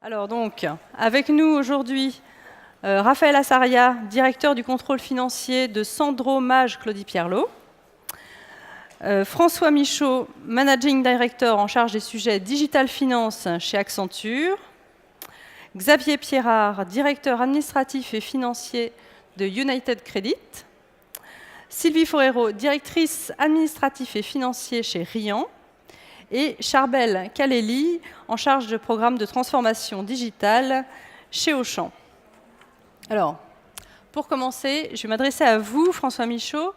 Alors donc, avec nous aujourd'hui, Raphaël Assaria, directeur du contrôle financier de Sandro Mage Claudie Pierlot, François Michaud, managing director en charge des sujets digital finance chez Accenture, Xavier Pierrard, directeur administratif et financier de United Credit, Sylvie Forero, directrice administrative et financier chez Rian, et Charbel Kaleli, en charge de programme de transformation digitale chez Auchan. Alors, pour commencer, je vais m'adresser à vous, François Michaud.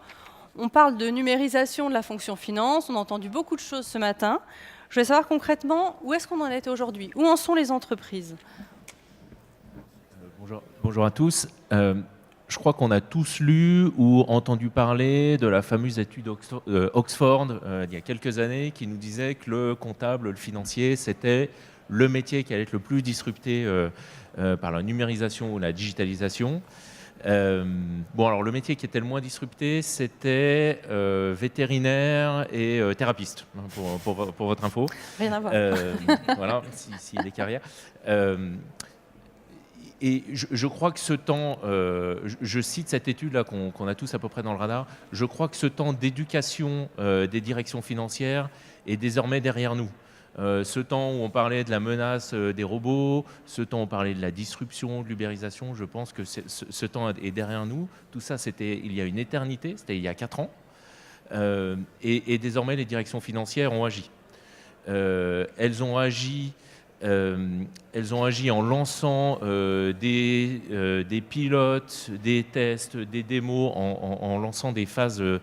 On parle de numérisation de la fonction finance, on a entendu beaucoup de choses ce matin. Je voulais savoir concrètement où est-ce qu'on en est aujourd'hui, où en sont les entreprises. Bonjour à tous. Je crois qu'on a tous lu ou entendu parler de la fameuse étude Oxford il y a quelques années qui nous disait que le comptable, le financier, c'était le métier qui allait être le plus disrupté par la numérisation ou la digitalisation. Alors le métier qui était le moins disrupté, c'était vétérinaire et thérapeute, pour votre info. Rien à voir. Voilà, s'il y a des carrières. Et je crois que ce temps, je cite cette étude-là qu'on a tous à peu près dans le radar, je crois que ce temps d'éducation des directions financières est désormais derrière nous. Ce temps où on parlait de la menace des robots, ce temps où on parlait de la disruption, de l'ubérisation, je pense que ce temps est derrière nous. Tout ça, c'était il y a une éternité, c'était il y a 4 ans. Et désormais, les directions financières ont agi. Elles ont agi en lançant des pilotes, des tests, des démos, en lançant des phases de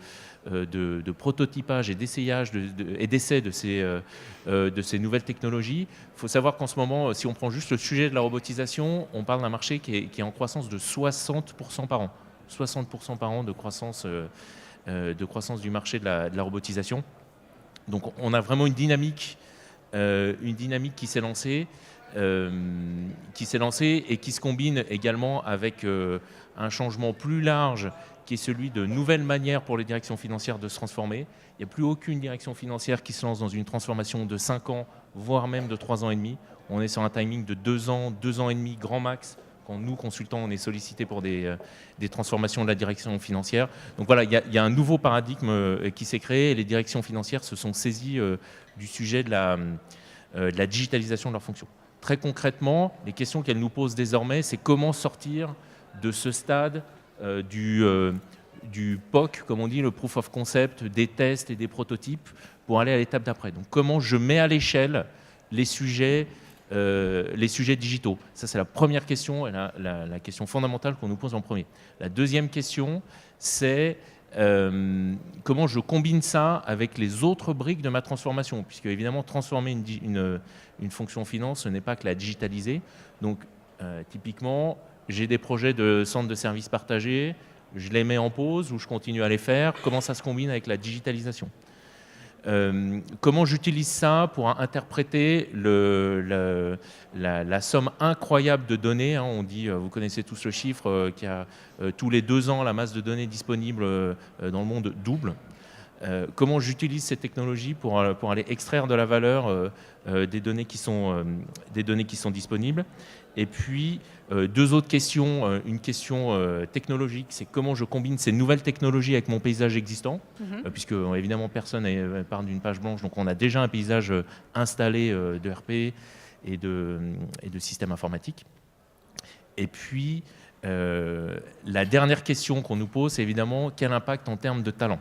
prototypage et d'essayage et d'essai de ces nouvelles technologies. Il faut savoir qu'en ce moment, si on prend juste le sujet de la robotisation, on parle d'un marché qui est en croissance de 60% par an. 60% par an de croissance du marché de la robotisation. Donc on a vraiment une dynamique qui s'est lancée et qui se combine également avec un changement plus large qui est celui de nouvelles manières pour les directions financières de se transformer. Il n'y a plus aucune direction financière qui se lance dans une transformation de 5 ans, voire même de 3 ans et demi. On est sur un timing de 2 ans, 2 ans et demi, grand max. Quand nous, consultants, on est sollicités pour des transformations de la direction financière. Donc voilà, il y a un nouveau paradigme qui s'est créé et les directions financières se sont saisies du sujet de la digitalisation de leurs fonctions. Très concrètement, les questions qu'elles nous posent désormais, c'est comment sortir de ce stade du POC, comme on dit, le Proof of Concept, des tests et des prototypes, pour aller à l'étape d'après. Donc comment je mets à l'échelle les sujets digitaux. Ça, c'est la première question et la question fondamentale qu'on nous pose en premier. La deuxième question, c'est comment je combine ça avec les autres briques de ma transformation, puisque évidemment transformer une fonction finance, ce n'est pas que la digitaliser. Donc typiquement, j'ai des projets de centres de services partagés, je les mets en pause ou je continue à les faire. Comment ça se combine avec la digitalisation ? Comment j'utilise ça pour interpréter la somme incroyable de données, hein, on dit, vous connaissez tous le chiffre, qu'il y a tous les 2 ans, la masse de données disponible dans le monde double. Comment j'utilise ces technologies pour aller extraire de la valeur des données qui sont disponibles. Et puis, 2 autres questions. Une question technologique, c'est comment je combine ces nouvelles technologies avec mon paysage existant, puisque évidemment personne ne part d'une page blanche, donc on a déjà un paysage installé de RP et de systèmes informatiques. Et puis, la dernière question qu'on nous pose, c'est évidemment quel impact en termes de talent.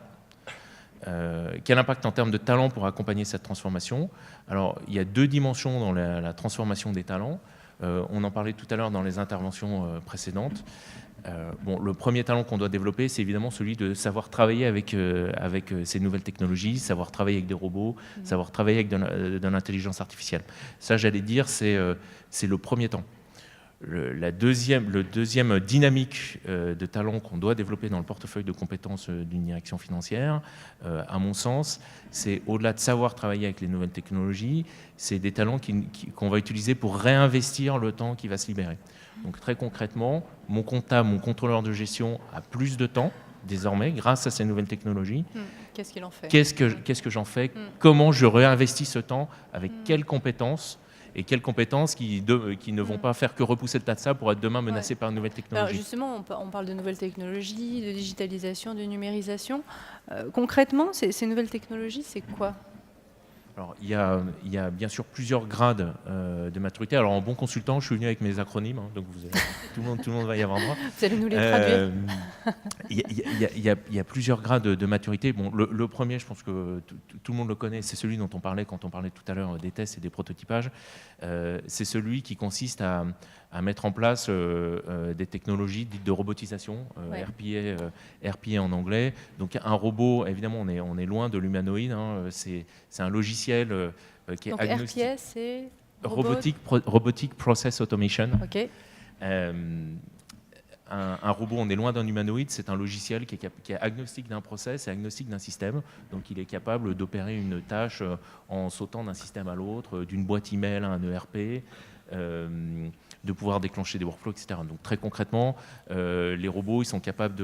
Quel impact en termes de talent pour accompagner cette transformation ? Alors, il y a 2 dimensions dans la transformation des talents. On en parlait tout à l'heure dans les interventions précédentes. Le premier talent qu'on doit développer, c'est évidemment celui de savoir travailler avec ces nouvelles technologies, savoir travailler avec des robots, savoir travailler avec de l'intelligence artificielle. Ça, j'allais dire, c'est le premier temps. Le deuxième dynamique de talent qu'on doit développer dans le portefeuille de compétences d'une direction financière, à mon sens, c'est au-delà de savoir travailler avec les nouvelles technologies, c'est des talents qu'on va utiliser pour réinvestir le temps qui va se libérer. Donc très concrètement, mon comptable, mon contrôleur de gestion a plus de temps désormais grâce à ces nouvelles technologies. Qu'est-ce qu'il en fait ? Qu'est-ce que j'en fais ? Comment je réinvestis ce temps ? Avec quelles compétences ? et quelles compétences qui ne vont pas faire que repousser le tas de sable pour être demain menacées par une nouvelle Alors technologie. justement, on parle de nouvelles technologies, de digitalisation, de numérisation. Concrètement, ces nouvelles technologies, c'est quoi? Alors, il y a bien sûr plusieurs grades de maturité. Alors, en bon consultant, je suis venu avec mes acronymes, hein, donc tout le monde va y avoir droit. Vous allez nous les traduire? Il y a plusieurs grades de maturité. Bon, le premier, je pense que tout le monde le connaît, c'est celui dont on parlait quand on parlait tout à l'heure des tests et des prototypages. C'est celui qui consiste à mettre en place des technologies dites de robotisation, RPA en anglais. Donc un robot, évidemment, on est loin de l'humanoïde, hein, c'est un logiciel qui est Donc agnostique. RPA, c'est Robotic Process Automation. Ok. Un robot, on est loin d'un humanoïde, c'est un logiciel qui est agnostique d'un process et agnostique d'un système. Donc il est capable d'opérer une tâche en sautant d'un système à l'autre, d'une boîte email à un ERP, de pouvoir déclencher des workflows, etc. Donc très concrètement, les robots, ils sont capables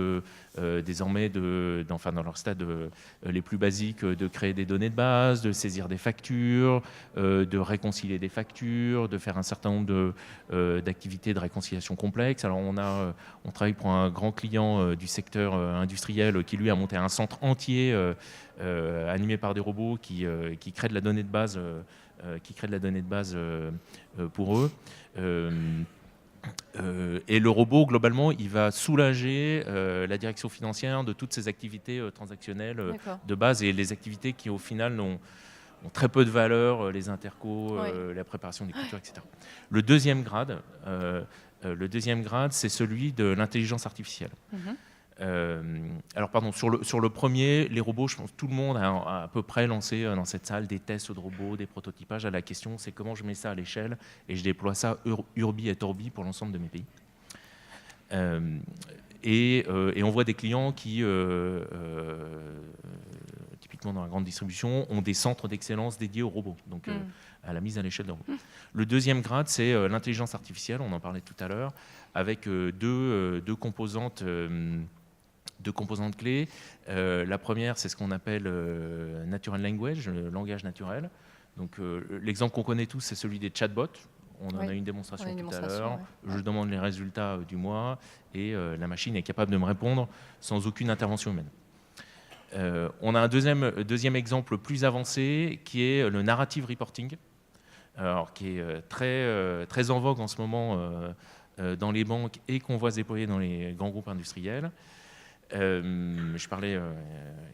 désormais, dans leur stade les plus basiques, de créer des données de base, de saisir des factures, de réconcilier des factures, de faire un certain nombre d'activités de réconciliation complexes. Alors on travaille pour un grand client du secteur industriel qui lui a monté un centre entier animé par des robots qui créent de la donnée de base. Pour eux. Et le robot, globalement, il va soulager la direction financière de toutes ces activités transactionnelles de base et les activités qui, au final, ont très peu de valeur, les intercos, la préparation des cultures, etc. Le deuxième grade, c'est celui de l'intelligence artificielle. Alors pardon, sur le premier, les robots, je pense que tout le monde a à peu près lancé dans cette salle des tests de robots, des prototypages. La question, c'est comment je mets ça à l'échelle et je déploie ça urbi et orbi pour l'ensemble de mes pays. Et on voit des clients qui, typiquement dans la grande distribution, ont des centres d'excellence dédiés aux robots, donc à la mise à l'échelle de robots. Le deuxième grade, c'est l'intelligence artificielle, on en parlait tout à l'heure, avec deux composantes clés. La première, c'est ce qu'on appelle natural language, le langage naturel. Donc, l'exemple qu'on connaît tous, c'est celui des chatbots. On en a eu une démonstration tout à l'heure. Je demande les résultats du mois et la machine est capable de me répondre sans aucune intervention humaine. On a un deuxième exemple plus avancé qui est le narrative reporting, alors, qui est très en vogue en ce moment dans les banques et qu'on voit se déployer dans les grands groupes industriels. Je parlais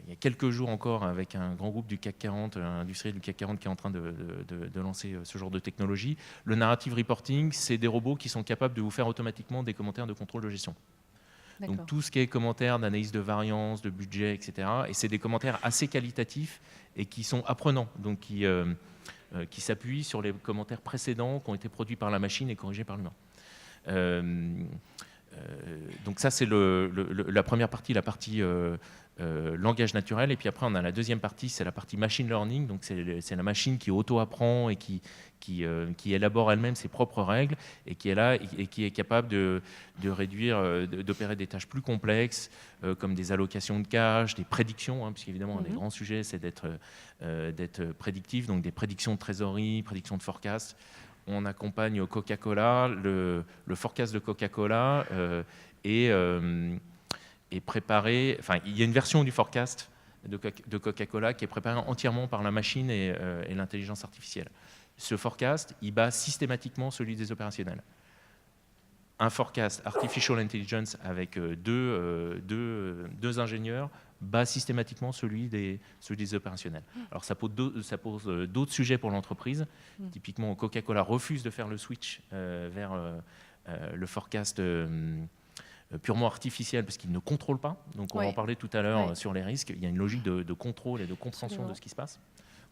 il y a quelques jours encore avec un grand groupe du CAC 40, un industriel du CAC 40 qui est en train de lancer ce genre de technologie. Le narrative reporting, c'est des robots qui sont capables de vous faire automatiquement des commentaires de contrôle de gestion. Donc tout ce qui est commentaires d'analyse de variance, de budget, etc. Et c'est des commentaires assez qualitatifs et qui sont apprenants, donc qui s'appuient sur les commentaires précédents qui ont été produits par la machine et corrigés par l'humain. Donc ça, c'est la première partie, la partie langage naturel. Et puis après, on a la deuxième partie, c'est la partie machine learning. Donc c'est la machine qui auto-apprend et qui élabore elle-même ses propres règles et qui est là et qui est capable de réduire, d'opérer des tâches plus complexes comme des allocations de cash, des prédictions, hein, puisqu'évidemment, un des grands sujets, c'est d'être prédictif, donc des prédictions de trésorerie, prédictions de forecast. On accompagne Coca-Cola, le forecast de Coca-Cola est préparé. Enfin, il y a une version du forecast de Coca-Cola qui est préparée entièrement par la machine et l'intelligence artificielle. Ce forecast, il bat systématiquement celui des opérationnels. Un forecast artificial intelligence avec deux ingénieurs bat systématiquement celui des opérationnels. Alors ça pose d'autres sujets pour l'entreprise. Typiquement, Coca-Cola refuse de faire le switch vers le forecast purement artificiel parce qu'il ne contrôle pas. Donc on va en parler tout à l'heure sur les risques. Il y a une logique de contrôle et de compréhension de ce qui se passe.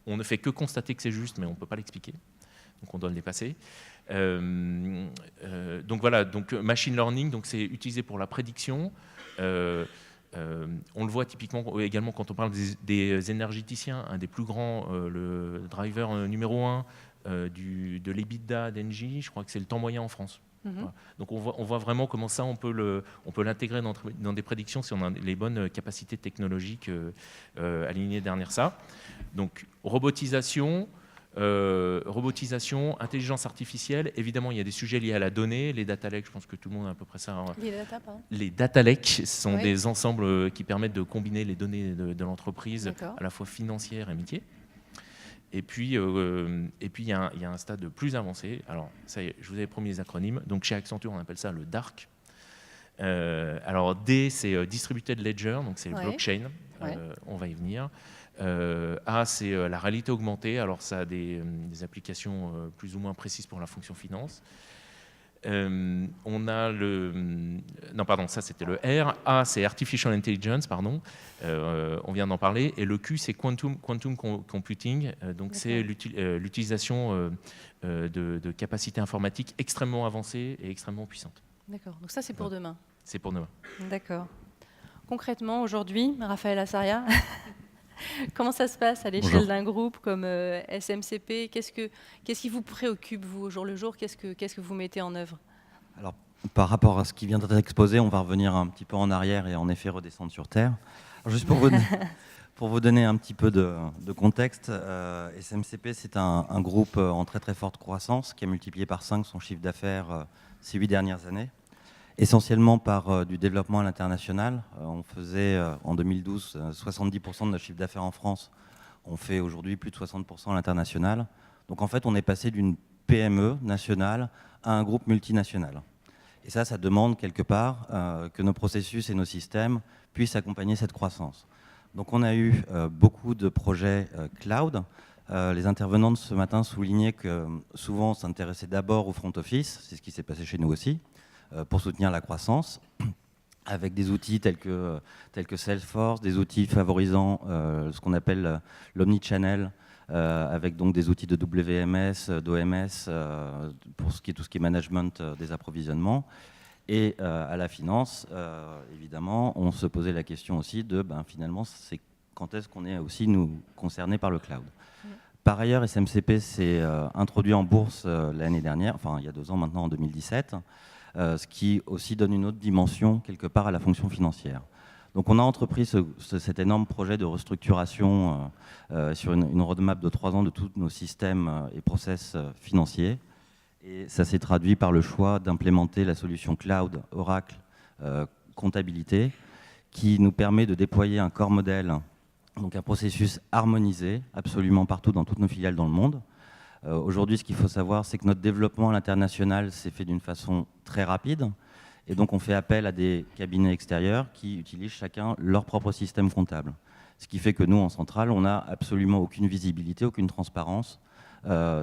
On ne fait que constater que c'est juste, mais on ne peut pas l'expliquer. Donc on doit le dépasser. Donc voilà, donc machine learning, donc c'est utilisé pour la prédiction. On le voit typiquement également quand on parle des énergéticiens, un des plus grands, le driver numéro 1 de l'EBITDA d'Engie, je crois que c'est le temps moyen en France. Voilà. Donc on voit vraiment comment ça on peut l'intégrer dans des prédictions si on a les bonnes capacités technologiques alignées derrière ça. Donc robotisation, robotisation, intelligence artificielle. Évidemment, il y a des sujets liés à la donnée, les data lakes, je pense que tout le monde a à peu près ça. Les data, pardon. Les data lakes sont Oui. des ensembles qui permettent de combiner les données de l'entreprise, D'accord. à la fois financières et métiers. Et puis, il y a un stade plus avancé. Alors, ça y est, je vous avais promis les acronymes. Donc, chez Accenture, on appelle ça le DARC. Alors, D, c'est Distributed Ledger, donc c'est le Ouais. blockchain. Ouais. On va y venir. A, c'est la réalité augmentée. Alors, ça a des applications plus ou moins précises pour la fonction finance. On a non, pardon, ça c'était le R. A, c'est Artificial Intelligence, pardon. On vient d'en parler. Et le Q, c'est Quantum Computing. Donc, c'est l'utilisation de capacités informatiques extrêmement avancées et extrêmement puissantes. D'accord. Donc ça, c'est pour demain. C'est pour demain. D'accord. Concrètement, aujourd'hui, Raphaël Assaria, comment ça se passe à l'échelle Bonjour. d'un groupe comme SMCP? Qu'est-ce qui vous préoccupe, vous, au jour le jour? Qu'est-ce que vous mettez en œuvre? Alors, par rapport à ce qui vient d'être exposé, on va revenir un petit peu en arrière et en effet redescendre sur Terre. Alors, juste pour vous donner un petit peu de contexte, SMCP, c'est un groupe en très très forte croissance qui a multiplié par 5 son chiffre d'affaires ces 8 dernières années, essentiellement par du développement à l'international. On faisait en 2012 70% de notre chiffre d'affaires en France. On fait aujourd'hui plus de 60% à l'international. Donc en fait, on est passé d'une PME nationale à un groupe multinational. Et ça demande quelque part que nos processus et nos systèmes puissent accompagner cette croissance. Donc on a eu beaucoup de projets cloud. Les intervenants de ce matin soulignaient que souvent on s'intéressait d'abord au front office, c'est ce qui s'est passé chez nous aussi, pour soutenir la croissance, avec des outils tels que Salesforce, des outils favorisant ce qu'on appelle l'omnichannel, avec donc des outils de WMS, d'OMS, pour tout ce qui est management des approvisionnements. Et à la finance, évidemment, on se posait la question aussi de, finalement, c'est quand est-ce qu'on est aussi, nous, concernés par le cloud. Par ailleurs, SMCP s'est introduit en bourse l'année dernière, enfin il y a 2 ans maintenant, en 2017, ce qui aussi donne une autre dimension, quelque part, à la fonction financière. Donc on a entrepris cet énorme projet de restructuration sur une roadmap de 3 ans de tous nos systèmes et process financiers. Et ça s'est traduit par le choix d'implémenter la solution cloud Oracle Comptabilité, qui nous permet de déployer un corps modèle, donc un processus harmonisé absolument partout dans toutes nos filiales dans le monde. Aujourd'hui, ce qu'il faut savoir, c'est que notre développement à l'international s'est fait d'une façon très rapide. Et donc, on fait appel à des cabinets extérieurs qui utilisent chacun leur propre système comptable. Ce qui fait que nous, en centrale, on n'a absolument aucune visibilité, aucune transparence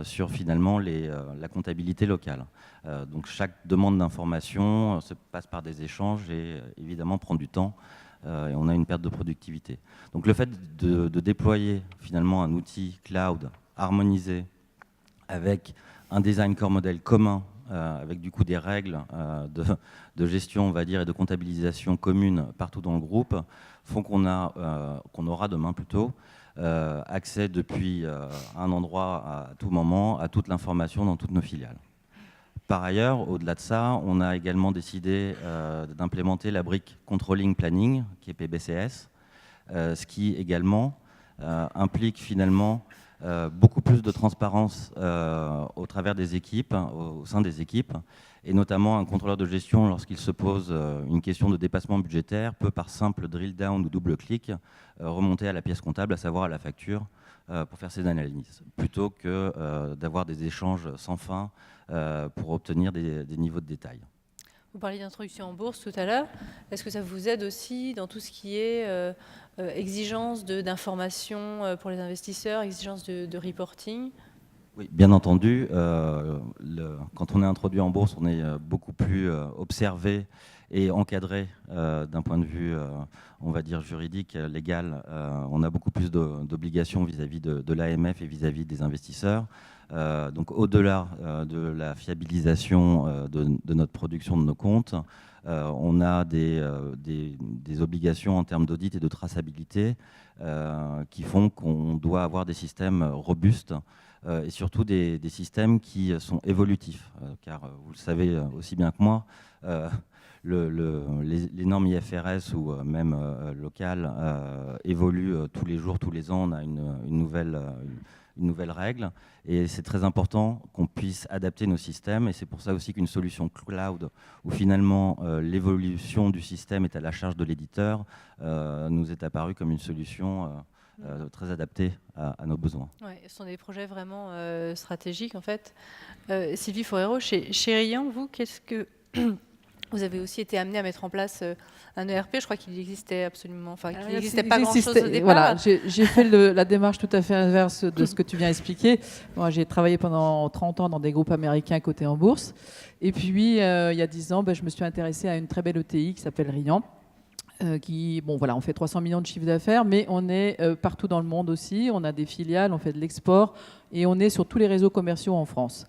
sur finalement la comptabilité locale. Donc, chaque demande d'information se passe par des échanges et évidemment prend du temps. Et on a une perte de productivité. Donc, le fait de déployer finalement un outil cloud harmonisé avec un design core modèle commun, avec du coup des règles de gestion, on va dire, et de comptabilisation commune partout dans le groupe, font qu'on aura demain plutôt accès depuis un endroit à tout moment à toute l'information dans toutes nos filiales. Par ailleurs, au-delà de ça, on a également décidé d'implémenter la brique Controlling Planning, qui est PBCS, ce qui également implique finalement beaucoup plus de transparence au travers des équipes, au sein des équipes, et notamment un contrôleur de gestion, lorsqu'il se pose une question de dépassement budgétaire, peut par simple drill down ou double clic remonter à la pièce comptable, à savoir à la facture, pour faire ses analyses, plutôt que d'avoir des échanges sans fin pour obtenir des niveaux de détail. Vous parliez d'introduction en bourse tout à l'heure. Est-ce que ça vous aide aussi dans tout ce qui est exigence d'information pour les investisseurs, exigence de reporting? Oui, bien entendu. Quand on est introduit en bourse, on est beaucoup plus observé et encadré d'un point de vue, on va dire, juridique, légal. On a beaucoup plus d'obligations vis-à-vis de l'AMF et vis-à-vis des investisseurs. Donc au-delà de la fiabilisation de notre production de nos comptes, on a des obligations en termes d'audit et de traçabilité qui font qu'on doit avoir des systèmes robustes et surtout des systèmes qui sont évolutifs. Car vous le savez aussi bien que moi, les normes IFRS ou même locales évoluent tous les jours, tous les ans. On a une une nouvelle règle. Et c'est très important qu'on puisse adapter nos systèmes. Et c'est pour ça aussi qu'une solution cloud, où finalement l'évolution du système est à la charge de l'éditeur, nous est apparue comme une solution très adaptée à nos besoins. Ouais, ce sont des projets vraiment stratégiques en fait. Sylvie Forero, chez Riant, vous, qu'est-ce que vous avez aussi été amené à mettre en place un ERP? Je crois qu'il existait absolument, enfin qu'il n'existait pas grand-chose au départ. Voilà, j'ai fait la démarche tout à fait inverse de ce que tu viens expliquer. Moi, j'ai travaillé pendant 30 ans dans des groupes américains cotés en bourse. Et puis, il y a 10 ans, je me suis intéressée à une très belle ETI qui s'appelle Riant. On fait 300 millions de chiffre d'affaires, mais on est partout dans le monde aussi. On a des filiales, on fait de l'export et on est sur tous les réseaux commerciaux en France.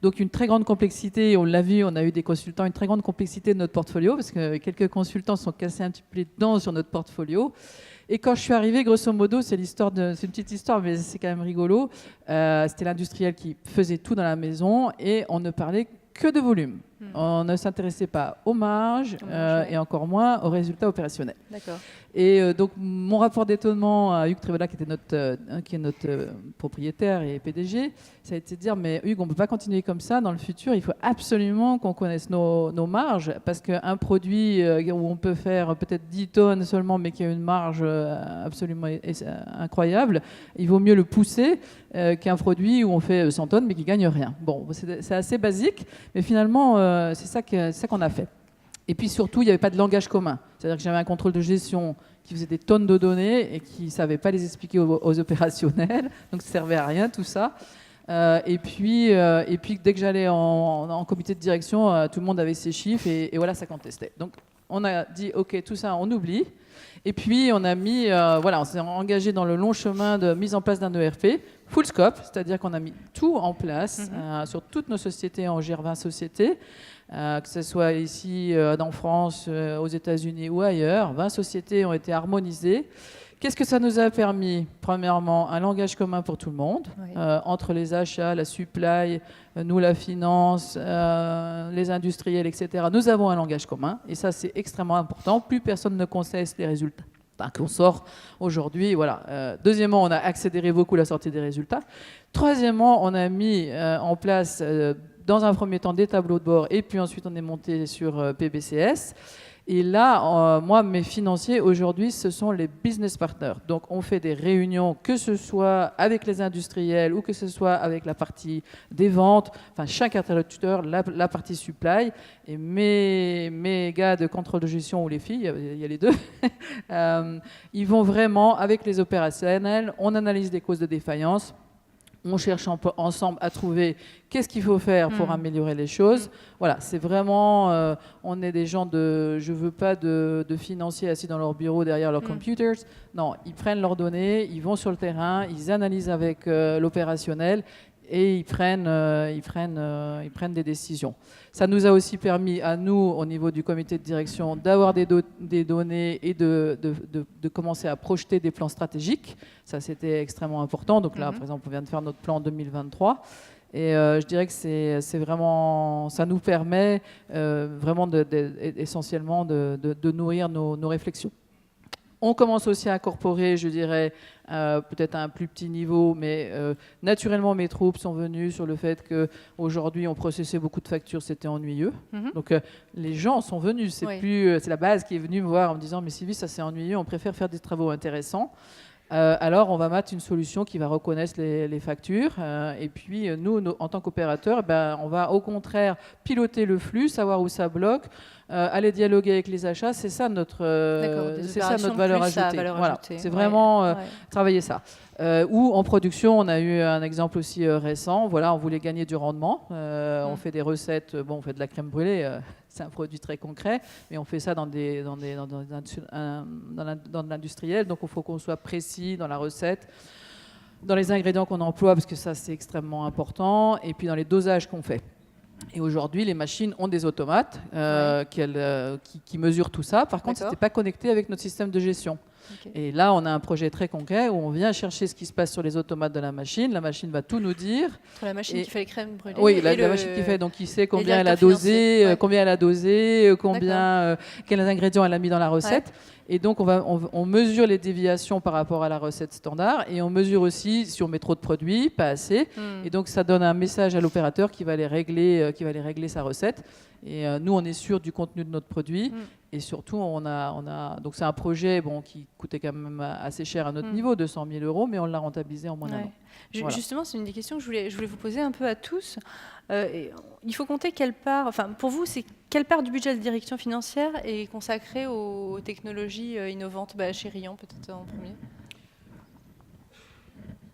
Donc une très grande complexité, on l'a vu, on a eu des consultants, une très grande complexité de notre portfolio, parce que quelques consultants sont cassés un petit peu les dents sur notre portfolio. Et quand je suis arrivée, grosso modo, c'est une petite histoire, mais c'est quand même rigolo. C'était l'industriel qui faisait tout dans la maison et on ne parlait que de volume. On ne s'intéressait pas aux marges et encore moins aux résultats opérationnels. D'accord. Et donc, mon rapport d'étonnement à Hugues Trévola, qui est notre propriétaire et PDG, ça a été de dire, mais Hugues, on ne peut pas continuer comme ça. Dans le futur, il faut absolument qu'on connaisse nos marges, parce qu'un produit où on peut faire peut-être 10 tonnes seulement, mais qui a une marge absolument incroyable, il vaut mieux le pousser qu'un produit où on fait 100 tonnes, mais qui ne gagne rien. Bon, c'est assez basique, mais finalement, c'est ça qu'on a fait. Et puis surtout, il n'y avait pas de langage commun. C'est-à-dire que j'avais un contrôle de gestion qui faisait des tonnes de données et qui ne savait pas les expliquer aux opérationnels. Donc ça ne servait à rien tout ça. Et puis dès que j'allais en comité de direction, tout le monde avait ses chiffres et voilà, ça contestait. Donc on a dit, OK, tout ça, on oublie. Et puis on a on s'est engagé dans le long chemin de mise en place d'un ERP, full scope, c'est-à-dire qu'on a mis tout en place sur toutes nos sociétés, on gère 20 sociétés. Que ce soit ici en France, aux États-Unis ou ailleurs, 20 sociétés ont été harmonisées. Qu'est-ce que ça nous a permis? Premièrement, un langage commun pour tout le monde, entre les achats, la supply, nous la finance, les industriels, etc. Nous avons un langage commun et ça c'est extrêmement important. Plus personne ne conteste les résultats qu'on sort aujourd'hui. Voilà. Deuxièmement, on a accéléré beaucoup la sortie des résultats. Troisièmement, on a mis en place dans un premier temps des tableaux de bord et puis ensuite on est monté sur PBCS. Et là, moi, mes financiers aujourd'hui, ce sont les business partners. Donc on fait des réunions, que ce soit avec les industriels ou que ce soit avec la partie des ventes, enfin chaque interlocuteur, la partie supply. Et mes gars de contrôle de gestion ou les filles, il y a les deux, ils vont vraiment avec les opérationnels, on analyse des causes de défaillance. On cherche ensemble à trouver qu'est-ce qu'il faut faire pour améliorer les choses. Voilà, c'est vraiment, on est des gens je veux pas de financiers assis dans leur bureau derrière leurs computers. Non, ils prennent leurs données, ils vont sur le terrain, ils analysent avec l'opérationnel et ils prennent des décisions. Ça nous a aussi permis à nous, au niveau du comité de direction, d'avoir des données et de commencer à projeter des plans stratégiques. Ça, c'était extrêmement important. Donc là, par exemple, on vient de faire notre plan 2023. Et je dirais que c'est vraiment, ça nous permet vraiment essentiellement de nourrir nos réflexions. On commence aussi à incorporer, je dirais, peut-être à un plus petit niveau, mais naturellement mes troupes sont venues sur le fait qu'aujourd'hui on processait beaucoup de factures, c'était ennuyeux. Donc les gens sont venus, c'est la base qui est venue me voir en me disant mais Sylvie, ça c'est ennuyeux, on préfère faire des travaux intéressants. Alors on va mettre une solution qui va reconnaître les factures et puis nous en tant qu'opérateurs, on va au contraire piloter le flux, savoir où ça bloque, aller dialoguer avec les achats, c'est ça notre valeur ajoutée. Voilà, c'est vraiment travailler ça. Ou en production, on a eu un exemple aussi récent. Voilà, on voulait gagner du rendement. On fait des recettes. On fait de la crème brûlée. C'est un produit très concret, mais on fait ça dans l'industriel. Donc, il faut qu'on soit précis dans la recette, dans les ingrédients qu'on emploie, parce que ça, c'est extrêmement important, et puis dans les dosages qu'on fait. Et aujourd'hui, les machines ont des automates qui mesurent tout ça. Par contre, ce n'était pas connecté avec notre système de gestion. Okay. Et là, on a un projet très concret où on vient chercher ce qui se passe sur les automates de la machine. La machine va tout nous dire. Entre la machine qui fait les crèmes brûlées. Oui, la machine qui fait, donc il sait combien elle a dosé, quels ingrédients elle a mis dans la recette. Et donc, on mesure les déviations par rapport à la recette standard et on mesure aussi si on met trop de produits, pas assez. Et donc, ça donne un message à l'opérateur qui va aller régler sa recette. Et nous, on est sûr du contenu de notre produit. Et surtout, donc c'est un projet qui coûtait quand même assez cher à notre niveau, 200 000 €, mais on l'a rentabilisé en moins d'un an. Voilà. Justement, c'est une des questions que je voulais vous poser un peu à tous. Il faut compter pour vous, c'est quelle part du budget de direction financière est consacrée aux technologies innovantes, chez Rian peut-être en premier.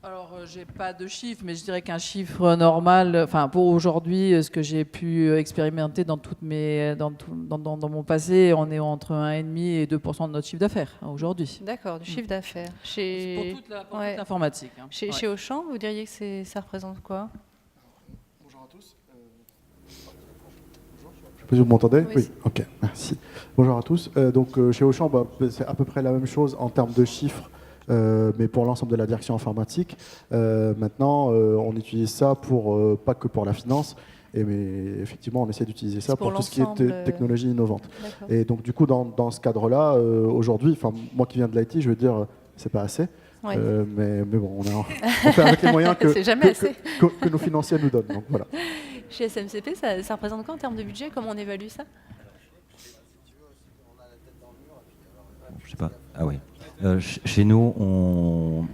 Alors, j'ai pas de chiffre, mais je dirais qu'un chiffre normal, pour aujourd'hui, ce que j'ai pu expérimenter dans mon passé, on est entre 1,5 et 2% de notre chiffre d'affaires aujourd'hui. D'accord, du chiffre d'affaires. Pour toute l'informatique. Chez Auchan, vous diriez que ça représente quoi? Bonjour à tous. Je sais pas si vous m'entendez. Oui. Ok, merci. Bonjour à tous. Chez Auchan, c'est à peu près la même chose en termes de chiffres. Mais pour l'ensemble de la direction informatique. Maintenant, on utilise ça pas que pour la finance, mais effectivement, on essaie d'utiliser ça pour tout ce qui est technologie innovante. Et donc, du coup, dans ce cadre-là, aujourd'hui, moi qui viens de l'IT, je veux dire, c'est pas assez. Oui. Mais bon, on fait avec les moyens que nos financiers nous donnent. Donc, voilà. Chez SMCP, ça représente quoi en termes de budget? Comment on évalue ça? Je sais pas. Ah oui. Chez nous, on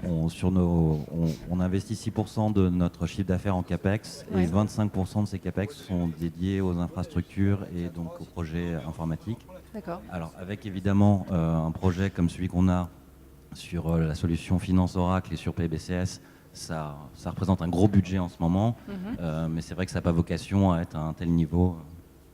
investit 6% de notre chiffre d'affaires en CAPEX et 25% de ces CAPEX sont dédiés aux infrastructures et donc aux projets informatiques. D'accord. Alors, avec évidemment un projet comme celui qu'on a sur la solution Finance Oracle et sur PBCS, ça représente un gros budget en ce moment, mais c'est vrai que ça n'a pas vocation à être à un tel niveau.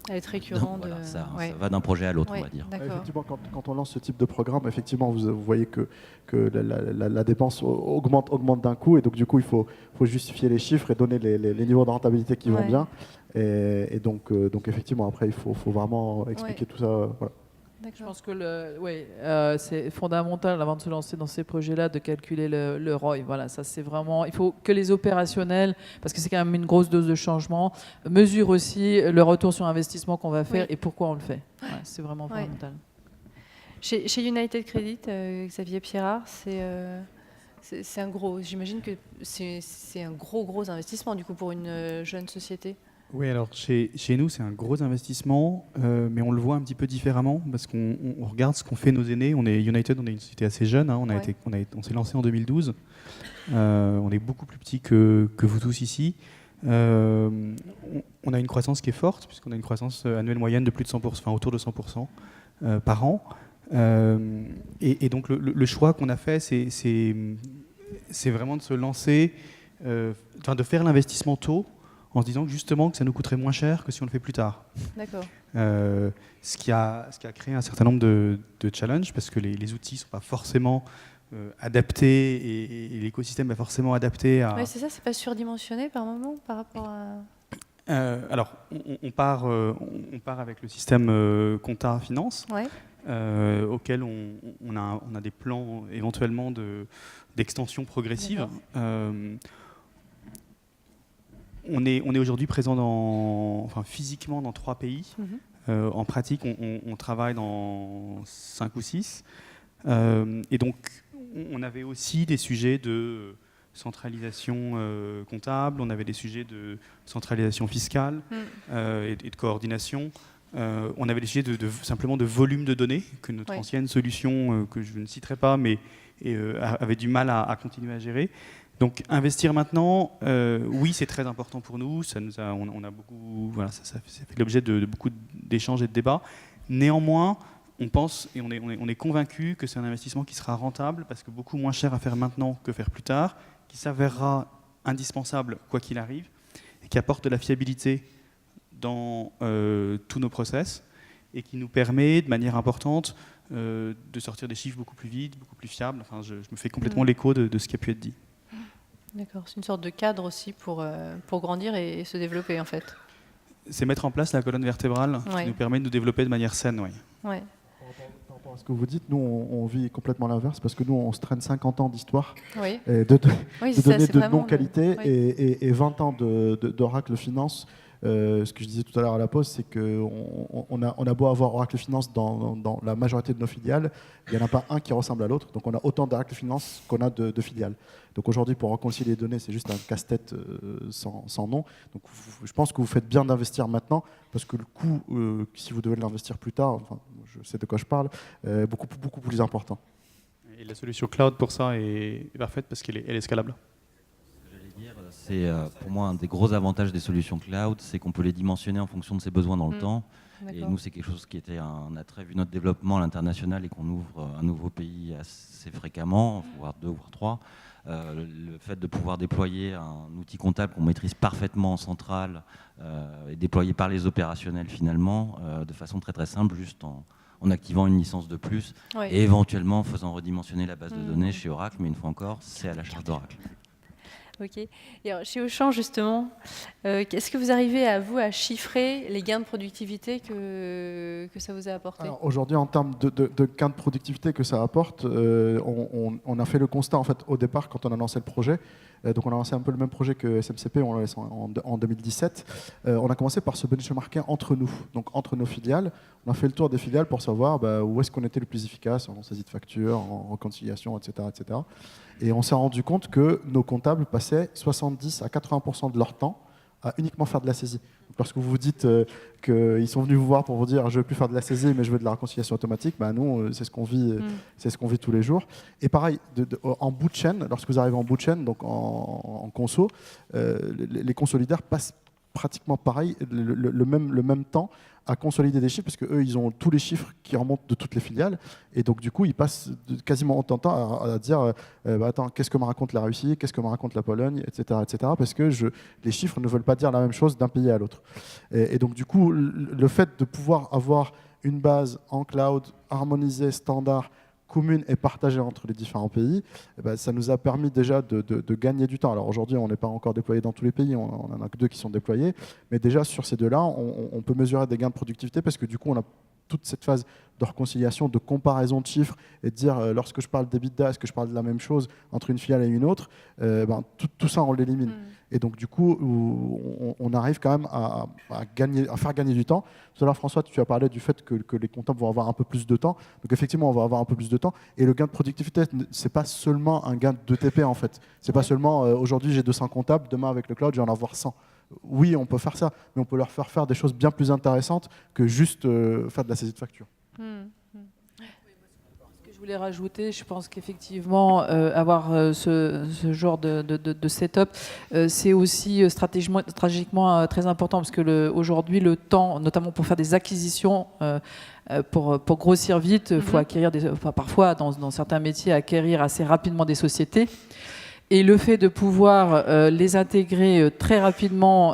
À être récurrent. Voilà, ça va d'un projet à l'autre, on va dire. Effectivement, quand on lance ce type de programme, effectivement, vous voyez que la dépense augmente d'un coup, et donc du coup, il faut justifier les chiffres et donner les niveaux de rentabilité qui vont bien. Et donc effectivement, après, il faut vraiment expliquer tout ça. Voilà. Je pense que c'est fondamental avant de se lancer dans ces projets-là de calculer le ROI. Voilà, ça c'est vraiment. Il faut que les opérationnels, parce que c'est quand même une grosse dose de changement, mesurent aussi le retour sur investissement qu'on va faire et pourquoi on le fait. C'est vraiment fondamental. Chez United Credit, Xavier Pierrard, c'est un gros. J'imagine que c'est un gros investissement du coup pour une jeune société. Oui, alors chez nous, c'est un gros investissement, mais on le voit un petit peu différemment parce qu'on regarde ce qu'ont fait nos aînés. United, on est une société assez jeune, on s'est lancé en 2012. On est beaucoup plus petit que vous tous ici. On a une croissance qui est forte, puisqu'on a une croissance annuelle moyenne de plus de 100%, enfin autour de 100% par an. Et donc le choix qu'on a fait, c'est vraiment de se lancer, de faire l'investissement tôt, en se disant justement que ça nous coûterait moins cher que si on le fait plus tard. D'accord. Ce qui a créé un certain nombre de challenges, parce que les outils ne sont pas forcément adaptés et l'écosystème est forcément adapté à... Oui, c'est ça, c'est pas surdimensionné par moment par rapport à... Alors, on part avec le système compta finance, auquel on a des plans éventuellement d'extension progressive. On est aujourd'hui présent physiquement dans 3 pays. En pratique, on travaille dans 5 ou 6. Et donc, on avait aussi des sujets de centralisation comptable, on avait des sujets de centralisation fiscale et de coordination. On avait des sujets simplement de volume de données, que notre ancienne solution, que je ne citerai pas, mais avait du mal à continuer à gérer. Donc investir maintenant, oui, c'est très important pour nous. On a beaucoup, ça fait l'objet de beaucoup d'échanges et de débats. Néanmoins, on pense et on est convaincu que c'est un investissement qui sera rentable parce que beaucoup moins cher à faire maintenant que faire plus tard, qui s'avérera indispensable quoi qu'il arrive et qui apporte de la fiabilité dans tous nos process et qui nous permet de manière importante de sortir des chiffres beaucoup plus vite, beaucoup plus fiables. Enfin, je me fais complètement l'écho de ce qui a pu être dit. D'accord, c'est une sorte de cadre aussi pour grandir et se développer en fait. C'est mettre en place la colonne vertébrale qui nous permet de nous développer de manière saine. Par rapport à ce que vous dites, nous on vit complètement l'inverse parce que nous on se traîne 50 ans d'histoire de données de non-qualité et 20 ans d'Oracle Finance Ce que je disais tout à l'heure à la pause, c'est qu'on a beau avoir Oracle Finance dans la majorité de nos filiales, il n'y en a pas un qui ressemble à l'autre. Donc on a autant d'Oracle Finance qu'on a de filiales. Donc aujourd'hui, pour réconcilier les données, c'est juste un casse-tête sans nom. Donc je pense que vous faites bien d'investir maintenant, parce que le coût, si vous devez l'investir plus tard, enfin, je sais de quoi je parle, beaucoup plus important. Et la solution cloud pour ça est parfaite parce qu'elle est scalable. C'est pour moi un des gros avantages des solutions cloud, c'est qu'on peut les dimensionner en fonction de ses besoins dans le temps. Et nous, c'est quelque chose qui était un attrait vu notre développement à l'international et qu'on ouvre un nouveau pays assez fréquemment, voire 2 voire 3. Le fait de pouvoir déployer un outil comptable qu'on maîtrise parfaitement en centrale et déployé par les opérationnels finalement, de façon très très simple, juste en activant une licence de plus et éventuellement en faisant redimensionner la base de données chez Oracle, mais une fois encore, c'est à la charge d'Oracle. Ok. Et alors, chez Auchan, justement, est-ce que vous arrivez à chiffrer les gains de productivité que ça vous a apporté? Aujourd'hui, en termes de gains de productivité que ça apporte, on a fait le constat en fait, au départ quand on a lancé le projet. Donc on a lancé un peu le même projet que SMCP, on l'a lancé en 2017. On a commencé par se benchmarker entre nous, donc entre nos filiales. On a fait le tour des filiales pour savoir où est-ce qu'on était le plus efficace en saisie de facture, en réconciliation, etc., etc. Et on s'est rendu compte que nos comptables passaient 70 à 80% de leur temps à uniquement faire de la saisie. Donc lorsque vous vous dites qu'ils sont venus vous voir pour vous dire je ne veux plus faire de la saisie mais je veux de la réconciliation automatique, nous c'est ce qu'on vit, c'est ce qu'on vit tous les jours. Et pareil, en bout de chaîne, lorsque vous arrivez en bout de chaîne, donc en conso, les consolidaires passent pratiquement pareil, le même temps à consolider des chiffres, parce qu'eux, ils ont tous les chiffres qui remontent de toutes les filiales, et donc du coup, ils passent quasiment autant de temps à dire attends, qu'est-ce que me raconte la Russie, qu'est-ce que me raconte la Pologne, etc., parce que les chiffres ne veulent pas dire la même chose d'un pays à l'autre. Et donc du coup, le fait de pouvoir avoir une base en cloud, harmonisée, standard, commune et partagée entre les différents pays, ça nous a permis déjà de gagner du temps. Alors aujourd'hui, on n'est pas encore déployé dans tous les pays, on en a que 2 qui sont déployés, mais déjà sur ces 2-là, on peut mesurer des gains de productivité parce que du coup, on a toute cette phase de réconciliation, de comparaison de chiffres et de dire lorsque je parle d'EBITDA, est-ce que je parle de la même chose entre une filiale et une autre, tout ça, on l'élimine. Et donc du coup, on arrive quand même à faire gagner du temps. Tout à l'heure, François, tu as parlé du fait que les comptables vont avoir un peu plus de temps. Donc effectivement, on va avoir un peu plus de temps. Et le gain de productivité, c'est pas seulement un gain de TP en fait. C'est pas seulement aujourd'hui j'ai 200 comptables, demain avec le cloud, je vais en avoir 100. Oui, on peut faire ça, mais on peut leur faire des choses bien plus intéressantes que juste faire de la saisie de facture. Ce que je voulais rajouter, je pense qu'effectivement, avoir ce genre de setup, c'est aussi stratégiquement très important, parce que aujourd'hui, le temps, notamment pour faire des acquisitions, pour grossir vite, il faut acquérir parfois, dans certains métiers, acquérir assez rapidement des sociétés. Et le fait de pouvoir les intégrer très rapidement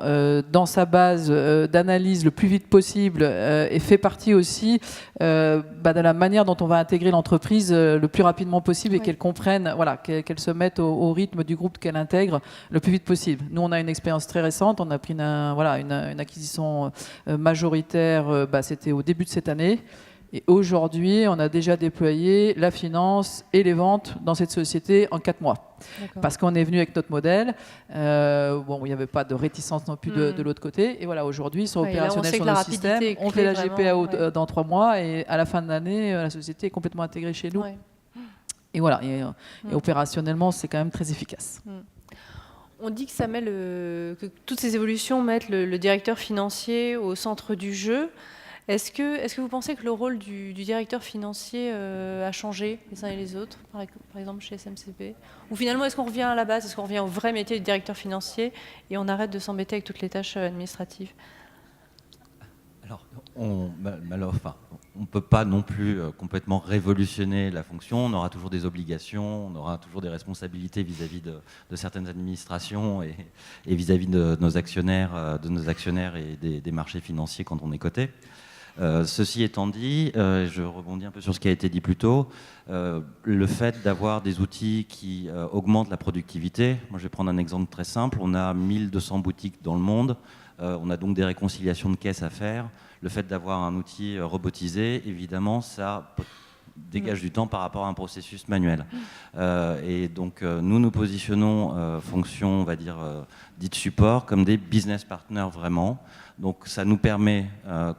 dans sa base d'analyse le plus vite possible et fait partie aussi de la manière dont on va intégrer l'entreprise le plus rapidement possible et qu'elle comprenne, qu'elle se mette au rythme du groupe qu'elle intègre le plus vite possible. Nous, on a une expérience très récente. On a pris une acquisition majoritaire, c'était au début de cette année. Et aujourd'hui, on a déjà déployé la finance et les ventes dans cette société en 4 mois. Parce qu'on est venu avec notre modèle. Il n'y avait pas de réticence non plus de l'autre côté. Et voilà, aujourd'hui, ils sont opérationnels sur le système. On fait la GPA dans 3 mois. Et à la fin de l'année, la société est complètement intégrée chez nous. Et voilà. Et opérationnellement, c'est quand même très efficace. On dit que que toutes ces évolutions mettent le directeur financier au centre du jeu. Est-ce que vous pensez que le rôle du directeur financier a changé les uns et les autres, par exemple chez SMCP? Ou finalement, est-ce qu'on revient à la base, est-ce qu'on revient au vrai métier du directeur financier et on arrête de s'embêter avec toutes les tâches administratives? Alors, on ne peut pas non plus complètement révolutionner la fonction. On aura toujours des obligations, on aura toujours des responsabilités vis-à-vis de certaines administrations et vis-à-vis de nos actionnaires et des marchés financiers quand on est coté. Ceci étant dit, je rebondis un peu sur ce qui a été dit plus tôt, le fait d'avoir des outils qui augmentent la productivité. Moi, je vais prendre un exemple très simple. On a 1200 boutiques dans le monde. On a donc des réconciliations de caisses à faire. Le fait d'avoir un outil robotisé, évidemment, ça dégage du temps par rapport à un processus manuel. Et donc, nous positionnons fonctions, on va dire, dites support, comme des business partners vraiment. Donc, ça nous permet,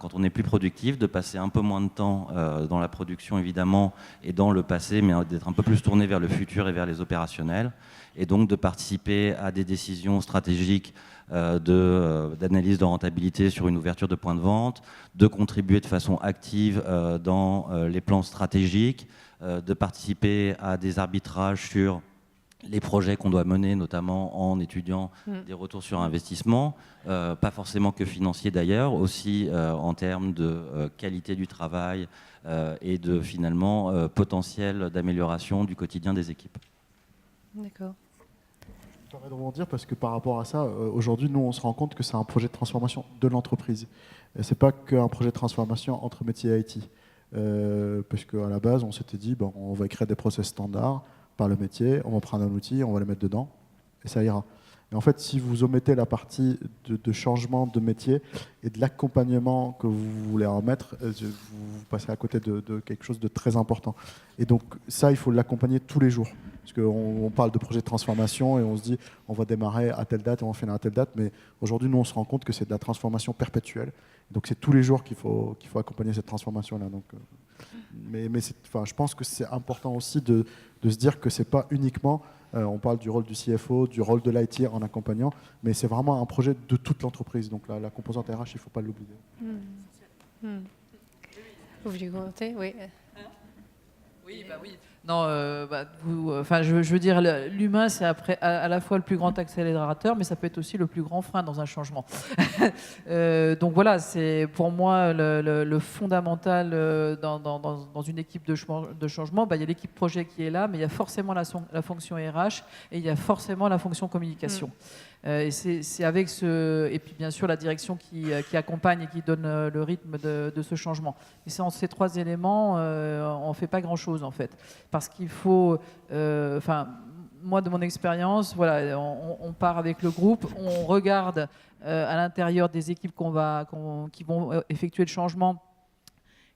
quand on est plus productif, de passer un peu moins de temps dans la production, évidemment, et dans le passé, mais d'être un peu plus tourné vers le futur et vers les opérationnels. Et donc, de participer à des décisions stratégiques d'analyse de rentabilité sur une ouverture de points de vente, de contribuer de façon active dans les plans stratégiques, de participer à des arbitrages sur les projets qu'on doit mener, notamment en étudiant des retours sur investissement, pas forcément que financiers d'ailleurs, aussi en termes de qualité du travail et de finalement potentiel d'amélioration du quotidien des équipes. D'accord. Je me permets de rebondir parce que par rapport à ça, aujourd'hui, nous, on se rend compte que c'est un projet de transformation de l'entreprise. Ce n'est pas qu'un projet de transformation entre métiers et IT. Parce qu'à la base, on s'était dit, bon, on va écrire des process standards par le métier, on va prendre un outil, on va le mettre dedans, et ça ira. Et en fait, si vous omettez la partie de changement de métier et de l'accompagnement que vous voulez en mettre, vous passez à côté de quelque chose de très important. Et donc ça, il faut l'accompagner tous les jours. Parce qu'on parle de projet de transformation et on se dit on va démarrer à telle date et on va finir à telle date. Mais aujourd'hui, nous, on se rend compte que c'est de la transformation perpétuelle. Donc c'est tous les jours qu'il faut accompagner cette transformation-là. Donc, je pense que c'est important aussi de se dire que c'est pas uniquement... on parle du rôle du CFO, du rôle de l'IT en accompagnant, mais c'est vraiment un projet de toute l'entreprise. Donc la composante RH, il ne faut pas l'oublier. Vous voulez commenter? Oui. Oui, bah oui. Non, je veux dire, l'humain, c'est à la fois le plus grand accélérateur, mais ça peut être aussi le plus grand frein dans un changement. Donc voilà, c'est pour moi le fondamental dans une équipe de changement. Il y a l'équipe projet qui est là, mais il y a forcément la fonction RH et il y a forcément la fonction communication. Et c'est avec et puis bien sûr la direction qui accompagne et qui donne le rythme de ce changement. Et sans ces trois éléments, on ne fait pas grand-chose en fait. Parce qu'il faut, moi de mon expérience, voilà, on part avec le groupe, on regarde à l'intérieur des équipes qui vont effectuer le changement,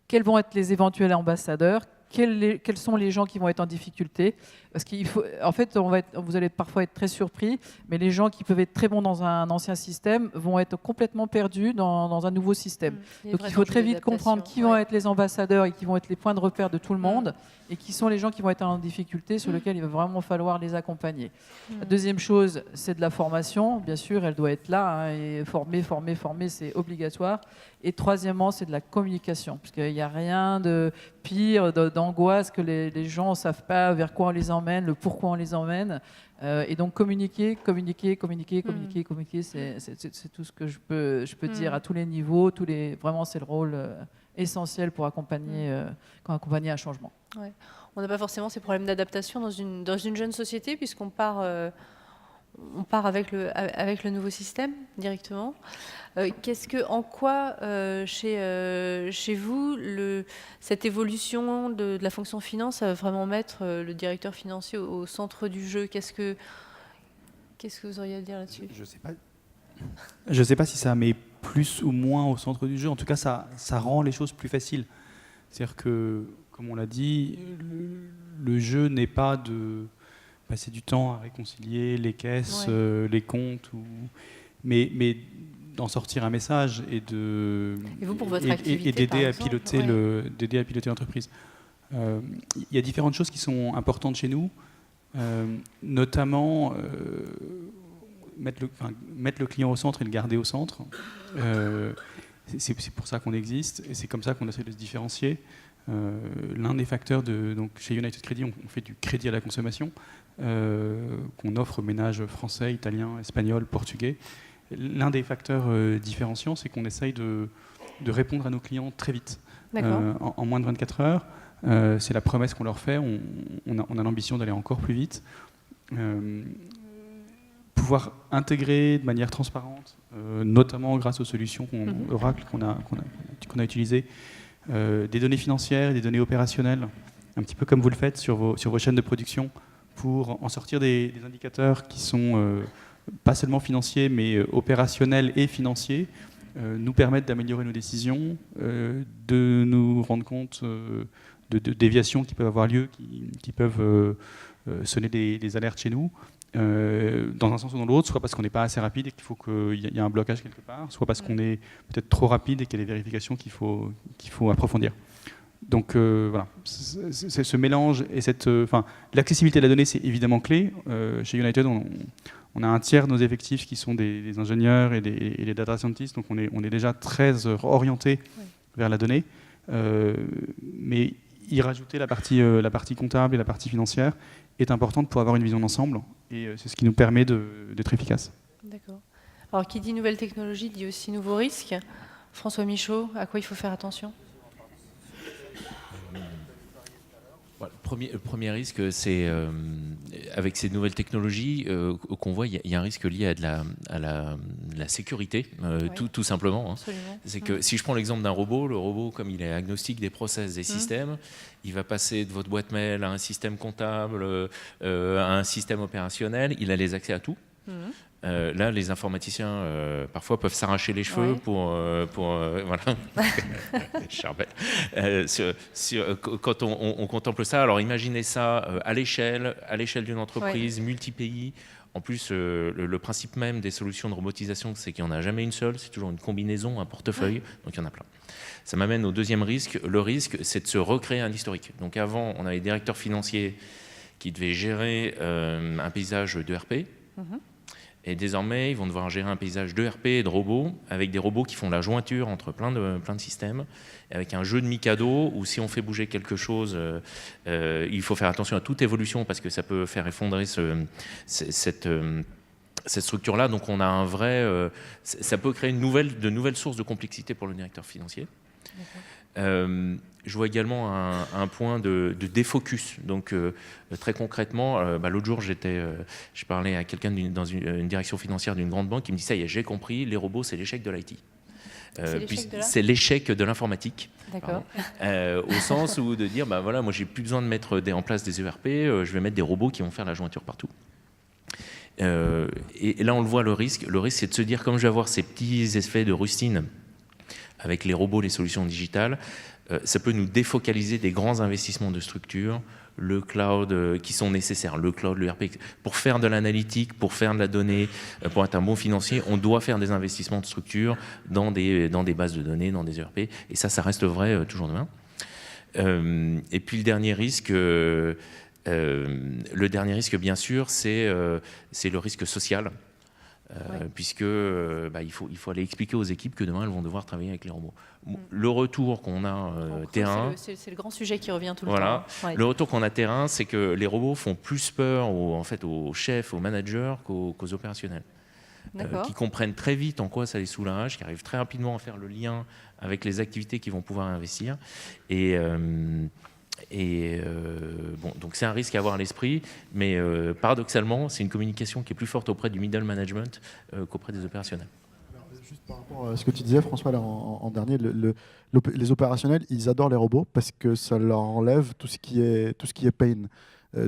quels vont être les éventuels ambassadeurs, quels sont les gens qui vont être en difficulté. Parce qu'il faut, en fait, vous allez parfois être très surpris, mais les gens qui peuvent être très bons dans un ancien système vont être complètement perdus dans un nouveau système. Donc il faut très vite comprendre qui vont être les ambassadeurs et qui vont être les points de repère de tout le monde et qui sont les gens qui vont être en difficulté sur lesquels il va vraiment falloir les accompagner. La deuxième chose, c'est de la formation. Bien sûr, elle doit être là, et former, c'est obligatoire. Et troisièmement, c'est de la communication, parce qu'il n'y a rien de pire, d'angoisse que les gens ne savent pas vers quoi on les emmène, le pourquoi on les emmène. Et donc communiquer, c'est tout ce que je peux dire à tous les niveaux. Vraiment, c'est le rôle essentiel pour accompagner un changement. Ouais. On n'a pas forcément ces problèmes d'adaptation dans une jeune société, puisqu'on part avec le nouveau système directement. En quoi, chez vous, cette évolution de la fonction finance va vraiment mettre le directeur financier au centre du jeu? Qu'est-ce que vous auriez à dire là-dessus? Je sais pas si ça met plus ou moins au centre du jeu. En tout cas, ça rend les choses plus faciles. C'est-à-dire que, comme on l'a dit, le jeu n'est pas de passer du temps à réconcilier les caisses, les comptes, mais d'en sortir un message et vous, pour votre activité, d'aider à piloter l'entreprise. Il y a différentes choses qui sont importantes chez nous, notamment mettre le client au centre et le garder au centre. C'est pour ça qu'on existe et c'est comme ça qu'on essaie de se différencier. L'un des facteurs donc chez United Credit, on fait du crédit à la consommation qu'on offre aux ménages français, italiens, espagnols, portugais. L'un des facteurs différenciants, c'est qu'on essaye de répondre à nos clients très vite, en moins de 24 heures. C'est la promesse qu'on leur fait. On a l'ambition d'aller encore plus vite. Pouvoir intégrer de manière transparente, notamment grâce aux solutions Oracle qu'on a utilisées, des données financières, des données opérationnelles, un petit peu comme vous le faites sur vos chaînes de production, pour en sortir des indicateurs qui sont pas seulement financiers, mais opérationnels et financiers, nous permettent d'améliorer nos décisions, de nous rendre compte déviations qui peuvent avoir lieu, qui peuvent sonner des alertes chez nous, dans un sens ou dans l'autre, soit parce qu'on n'est pas assez rapide et qu'il faut qu'il y ait un blocage quelque part, soit parce qu'on est peut-être trop rapide et qu'il y a des vérifications qu'il faut approfondir. Donc voilà, c'est ce mélange et l'accessibilité de la donnée, c'est évidemment clé. Chez United, on a un tiers de nos effectifs qui sont des ingénieurs et des data scientists, donc on est déjà très orienté vers la donnée. Mais y rajouter la partie comptable et la partie financière est importante pour avoir une vision d'ensemble, et c'est ce qui nous permet d'être efficace. D'accord. Alors, qui dit nouvelle technologie dit aussi nouveaux risques. François Michaud, à quoi il faut faire attention? Le premier risque, c'est avec ces nouvelles technologies qu'on voit, il y a un risque lié à la sécurité, tout simplement. C'est que si je prends l'exemple d'un robot, le robot, comme il est agnostique des process, des systèmes, il va passer de votre boîte mail à un système comptable, à un système opérationnel, il a les accès à tout. Là, les informaticiens, parfois, peuvent s'arracher les cheveux pour voilà. Charbel. Quand on contemple ça, alors imaginez ça à l'échelle d'une entreprise, multi-pays. En plus, le principe même des solutions de robotisation, c'est qu'il n'y en a jamais une seule, c'est toujours une combinaison, un portefeuille, donc il y en a plein. Ça m'amène au deuxième risque. Le risque, c'est de se recréer un historique. Donc avant, on avait des directeurs financiers qui devaient gérer un paysage d'ERP. Et désormais, ils vont devoir gérer un paysage d'ERP et de robots, avec des robots qui font la jointure entre plein de systèmes, avec un jeu de Mikado, où si on fait bouger quelque chose, il faut faire attention à toute évolution, parce que ça peut faire effondrer cette structure-là. Donc on a un vrai... ça peut créer de nouvelles sources de complexité pour le directeur financier. Je vois également un point de défocus. Donc, très concrètement, l'autre jour, je parlais à quelqu'un dans une direction financière d'une grande banque qui me dit « Ça y est, j'ai compris, les robots, c'est l'échec de l'IT. » C'est l'échec de l'informatique. D'accord. Au sens où de dire voilà, moi, j'ai plus besoin de mettre en place des ERP, je vais mettre des robots qui vont faire la jointure partout. Et là, on le voit, le risque, c'est de se dire, comme je vais avoir ces petits effets de rustine avec les robots, les solutions digitales, ça peut nous défocaliser des grands investissements de structure, le cloud qui sont nécessaires, le cloud, le RP. Pour faire de l'analytique, pour faire de la donnée, pour être un bon financier, on doit faire des investissements de structure dans des bases de données, dans des ERP. Et ça reste vrai toujours demain. Et puis le dernier risque, bien sûr, c'est le risque social. Puisque il faut aller expliquer aux équipes que demain elles vont devoir travailler avec les robots. Le retour qu'on a terrain, c'est le grand sujet qui revient tout le temps. Ouais. Le retour qu'on a terrain, c'est que les robots font plus peur aux chefs, aux managers qu'aux opérationnels, qui comprennent très vite en quoi ça les soulage, qui arrivent très rapidement à faire le lien avec les activités qu'ils vont pouvoir investir. Donc c'est un risque à avoir à l'esprit, mais paradoxalement, c'est une communication qui est plus forte auprès du middle management qu'auprès des opérationnels. Alors, juste par rapport à ce que tu disais, François, là, en dernier, les opérationnels, ils adorent les robots parce que ça leur enlève tout ce qui est pain.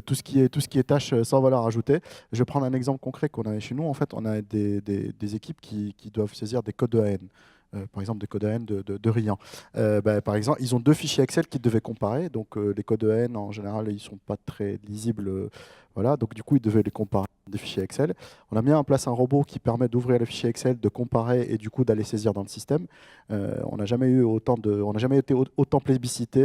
Tout ce qui est tâches sans valeur ajoutée. Je vais prendre un exemple concret qu'on a chez nous. En fait, on a des équipes qui doivent saisir des codes EAN. Par exemple, des codes EAN de Rian. Par exemple, ils ont 2 fichiers Excel qu'ils devaient comparer. Donc, les codes EAN, en général, ils ne sont pas très lisibles. Voilà. Donc, du coup, ils devaient les comparer des fichiers Excel. On a mis en place un robot qui permet d'ouvrir les fichiers Excel, de comparer et du coup d'aller saisir dans le système. On n'a jamais été autant plébiscité,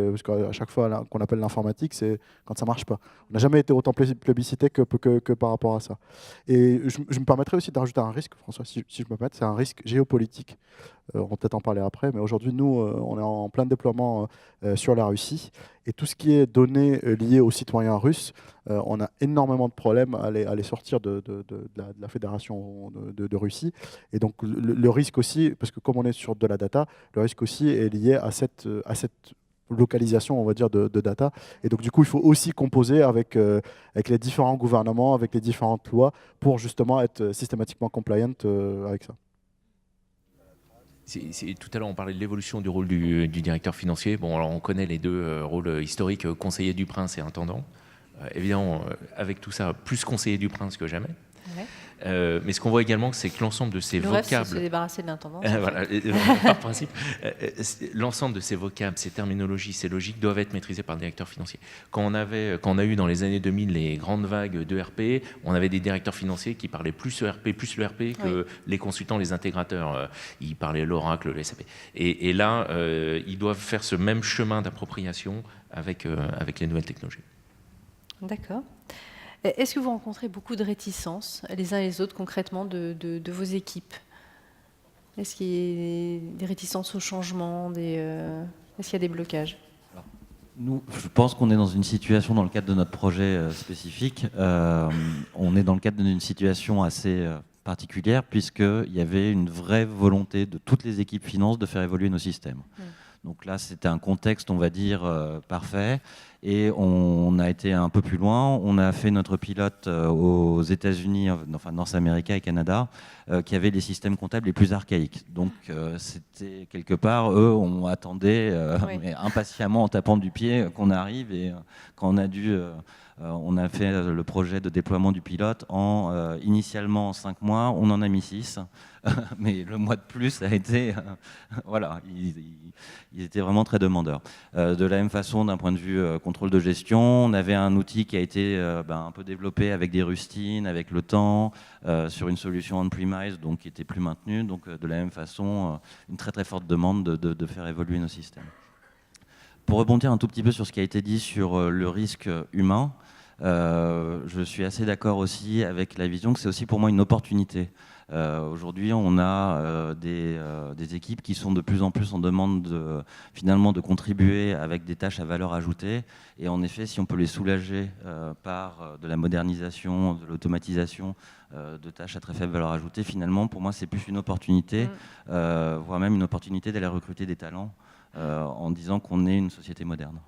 parce qu'à chaque fois qu'on appelle l'informatique, c'est quand ça ne marche pas. On n'a jamais été autant plébiscité que par rapport à ça. Et je me permettrais aussi de rajouter un risque, François, si je me permets, c'est un risque géopolitique. On va peut-être en parler après, mais aujourd'hui, nous, on est en plein déploiement sur la Russie. Et tout ce qui est données liées aux citoyens russes, on a énormément de problèmes à les sortir de la Fédération de Russie. Et donc, le risque aussi, parce que comme on est sur de la data, le risque aussi est lié à cette localisation, on va dire, de data. Et donc, du coup, il faut aussi composer avec les différents gouvernements, avec les différentes lois, pour justement être systématiquement compliant avec ça. Tout à l'heure, on parlait de l'évolution du rôle du directeur financier. Bon, alors on connaît les deux rôles historiques, conseiller du prince et intendant. Évidemment, avec tout ça, plus conseiller du prince que jamais. Mais ce qu'on voit également, c'est que l'ensemble de ces Le rêve, c'est vocables... se débarrasser de l'intendance. Voilà, par principe, l'ensemble de ces vocables, ces terminologies, ces logiques doivent être maîtrisées par le directeur financier. Quand on a eu dans les années 2000 les grandes vagues d'ERP, on avait des directeurs financiers qui parlaient plus ERP, plus l'ERP que les consultants, les intégrateurs. Ils parlaient l'Oracle, le SAP. Et là, ils doivent faire ce même chemin d'appropriation avec les nouvelles technologies. D'accord. Est-ce que vous rencontrez beaucoup de réticences, les uns et les autres, concrètement, de vos équipes? Est-ce qu'il y a des réticences au changement, est-ce qu'il y a des blocages? Nous, je pense qu'on est dans une situation, dans le cadre de notre projet spécifique, on est dans le cadre d'une situation assez particulière, puisqu'il y avait une vraie volonté de toutes les équipes finances de faire évoluer nos systèmes. Donc là, c'était un contexte, on va dire, parfait. Et on a été un peu plus loin. On a fait notre pilote aux États-Unis, enfin North America et Canada, qui avaient les systèmes comptables les plus archaïques. Donc c'était quelque part, eux, on attendait impatiemment en tapant du pied qu'on arrive. Et quand on a dû... on a fait le projet de déploiement du pilote initialement en 5 mois, on en a mis 6. Mais le mois de plus a été... voilà, ils étaient vraiment très demandeurs. De la même façon, d'un point de vue contrôle de gestion, on avait un outil qui a été un peu développé avec des rustines, avec le temps, sur une solution on-premise, donc qui était plus maintenue. Donc de la même façon, une très très forte demande de faire évoluer nos systèmes. Pour rebondir un tout petit peu sur ce qui a été dit sur le risque humain, je suis assez d'accord aussi avec la vision que c'est aussi pour moi une opportunité. Aujourd'hui, on a des équipes qui sont de plus en plus en demande finalement de contribuer avec des tâches à valeur ajoutée. Et en effet, si on peut les soulager par de la modernisation, de l'automatisation de tâches à très faible valeur ajoutée, finalement, pour moi, c'est plus une opportunité, voire même une opportunité d'aller recruter des talents en disant qu'on est une société moderne.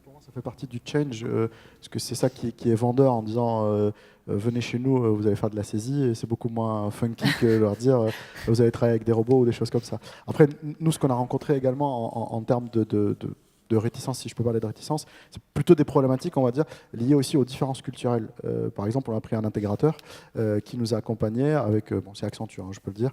Pour moi, ça fait partie du change, parce que c'est ça qui est vendeur en disant venez chez nous, vous allez faire de la saisie, et c'est beaucoup moins funky que leur dire vous allez travailler avec des robots ou des choses comme ça. Après, nous, ce qu'on a rencontré également en termes de réticence, si je peux parler de réticence, c'est plutôt des problématiques, on va dire, liées aussi aux différences culturelles. Par exemple, on a pris un intégrateur qui nous a accompagnés avec, bon, c'est Accenture, hein, je peux le dire,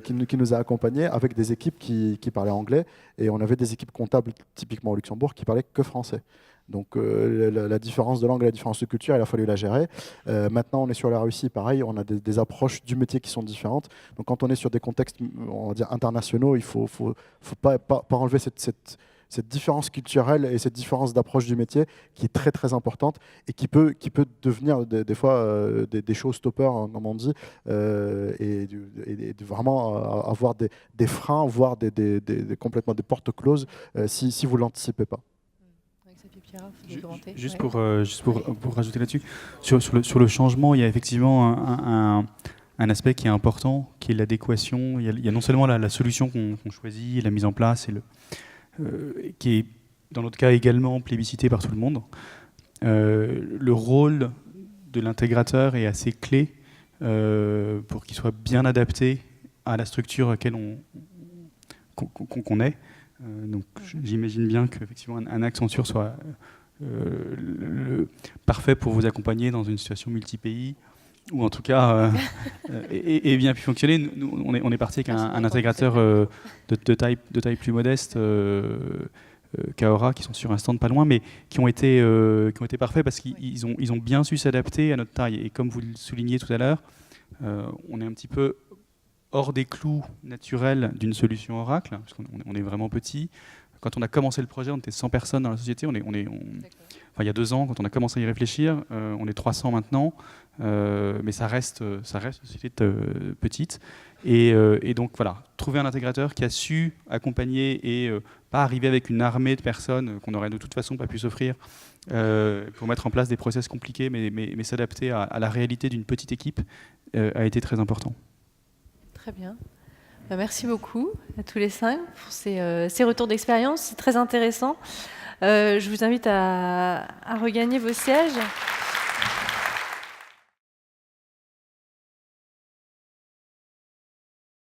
qui nous a accompagnés avec des équipes qui parlaient anglais, et on avait des équipes comptables, typiquement au Luxembourg, qui parlaient que français. Donc la différence de langue et la différence de culture, il a fallu la gérer. Maintenant, on est sur la Russie, pareil, on a des approches du métier qui sont différentes. Donc quand on est sur des contextes, on va dire, internationaux, il ne faut pas enlever cette différence culturelle et cette différence d'approche du métier qui est très très importante et qui peut devenir des fois des showstoppers, comme on dit, et de vraiment avoir des freins, voire complètement des portes closes si vous ne l'anticipez pas. Juste pour rajouter là-dessus, sur le changement, il y a effectivement un aspect qui est important, qui est l'adéquation. Il y a non seulement la solution qu'on choisit, la mise en place, qui est dans notre cas également plébiscité par tout le monde. Le rôle de l'intégrateur est assez clé pour qu'il soit bien adapté à la structure à laquelle qu'on est. Donc j'imagine bien qu'effectivement un Accenture soit parfait pour vous accompagner dans une situation multi-pays, ou en tout cas et bien pu fonctionner. Nous, on est parti avec un intégrateur de taille plus modeste, Kaora, qui sont sur un stand pas loin, mais qui ont été parfaits parce qu'ils ont bien su s'adapter à notre taille. Et comme vous le soulignez tout à l'heure, on est un petit peu hors des clous naturels d'une solution Oracle, parce qu'on est vraiment petit. Quand on a commencé le projet, on était 100 personnes dans la société. Enfin, il y a 2 ans, quand on a commencé à y réfléchir, on est 300 maintenant, mais ça reste une société petite. Et donc voilà, trouver un intégrateur qui a su accompagner et pas arriver avec une armée de personnes qu'on n'aurait de toute façon pas pu s'offrir pour mettre en place des process compliqués, mais s'adapter à la réalité d'une petite équipe a été très important. Très bien. Merci beaucoup à tous les 5 pour ces retours d'expérience. C'est très intéressant. Je vous invite à regagner vos sièges.